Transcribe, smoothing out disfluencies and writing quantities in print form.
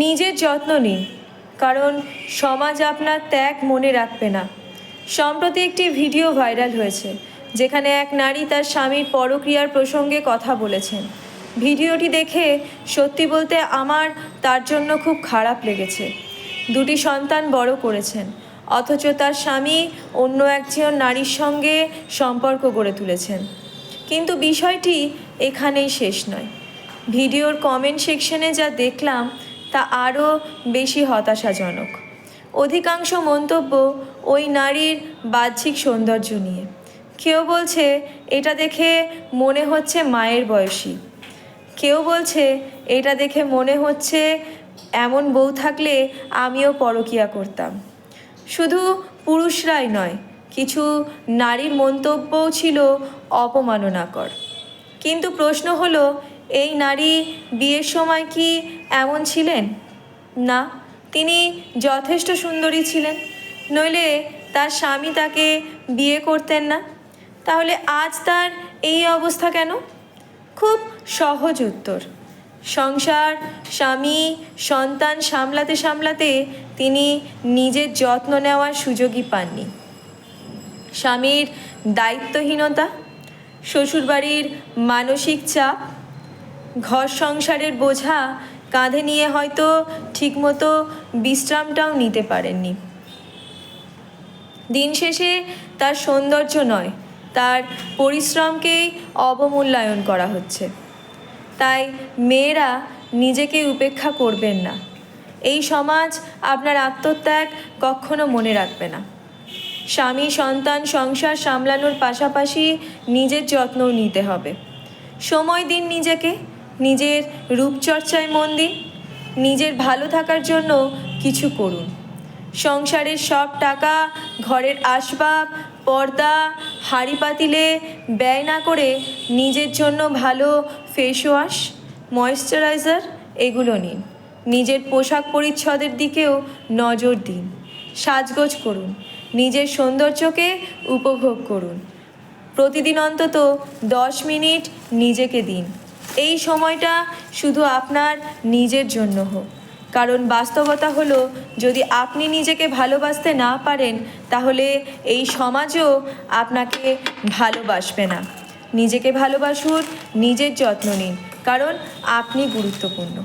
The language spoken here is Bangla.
নিজের যত্ন নিন, কারণ সমাজ আপনার ত্যাগ মনে রাখবে না। সম্প্রতি একটি ভিডিও ভাইরাল হয়েছে, যেখানে এক নারী তার স্বামীর পরক্রিয়ার প্রসঙ্গে কথা বলেছেন। ভিডিওটি দেখে সত্যি বলতে আমার তার জন্য খুব খারাপ লেগেছে। দুটি সন্তান বড় করেছেন, অথচ তার স্বামী অন্য একজন নারীর সঙ্গে সম্পর্ক গড়ে তুলেছেন। কিন্তু বিষয়টি এখানেই শেষ নয়। ভিডিওর কমেন্ট সেকশনে যা দেখলাম তা আরও বেশি হতাশাজনক। অধিকাংশ মন্তব্য ওই নারীর বাহ্যিক সৌন্দর্য নিয়ে। কেউ বলছে এটা দেখে মনে হচ্ছে মায়ের বয়সী, কেউ বলছে এটা দেখে মনে হচ্ছে এমন বউ থাকলে আমিও পরকীয়া করতাম। শুধু পুরুষরাই নয়, কিছু নারীর মন্তব্যও ছিল অপমাননাকর। কিন্তু প্রশ্ন হলো, এই নারী বিয়ের সময় কি এমন ছিলেন? না, তিনি যথেষ্ট সুন্দরী ছিলেন, নইলে তার স্বামী তাকে বিয়ে করতেন না। তাহলে আজ তার এই অবস্থা কেন? খুব সহজ উত্তর। সংসার, স্বামী, সন্তান সামলাতে সামলাতে তিনি নিজের যত্ন নেওয়ার সুযোগই পাননি। স্বামীর দায়িত্বহীনতা, শ্বশুরবাড়ির মানসিক চাপ, ঘর সংসারের বোঝা কাঁধে নিয়ে হয়তো ঠিকমতো বিশ্রামটাও নিতে পারেননি। দিন শেষে তার সৌন্দর্য নয়, তার পরিশ্রমকেই অবমূল্যায়ন করা হচ্ছে। তাই মেয়েরা নিজেকে উপেক্ষা করবেন না। এই সমাজ আপনার আত্মত্যাগ কখনো মনে রাখবে না। স্বামী, সন্তান, সংসার সামলানোর পাশাপাশি নিজের যত্নও নিতে হবে। সময় দিন নিজেকে, নিজের রূপচর্চায় মন দিন, নিজের ভালো থাকার জন্য কিছু করুন। সংসারের সব টাকা, ঘরের আসবাব, পর্দা, হাঁড়ি পাতিলে ব্যয় না করে নিজের জন্য ভালো ফেস ওয়াশ, ময়েশ্চারাইজার এগুলো নিন। নিজের পোশাক পরিচ্ছদের দিকেও নজর দিন। সাজগোজ করুন, নিজের সৌন্দর্যকে উপভোগ করুন। প্রতিদিন অন্তত 10 মিনিট নিজেকে দিন। এই সময়টা শুধু আপনার নিজের জন্য হোক, কারণ বাস্তবতা হলো, যদি আপনি নিজেকে ভালোবাসতে না পারেন, তাহলে এই সমাজও আপনাকে ভালোবাসবে না। নিজেকে ভালোবাসুন, নিজের যত্ন নিন, কারণ আপনি গুরুত্বপূর্ণ।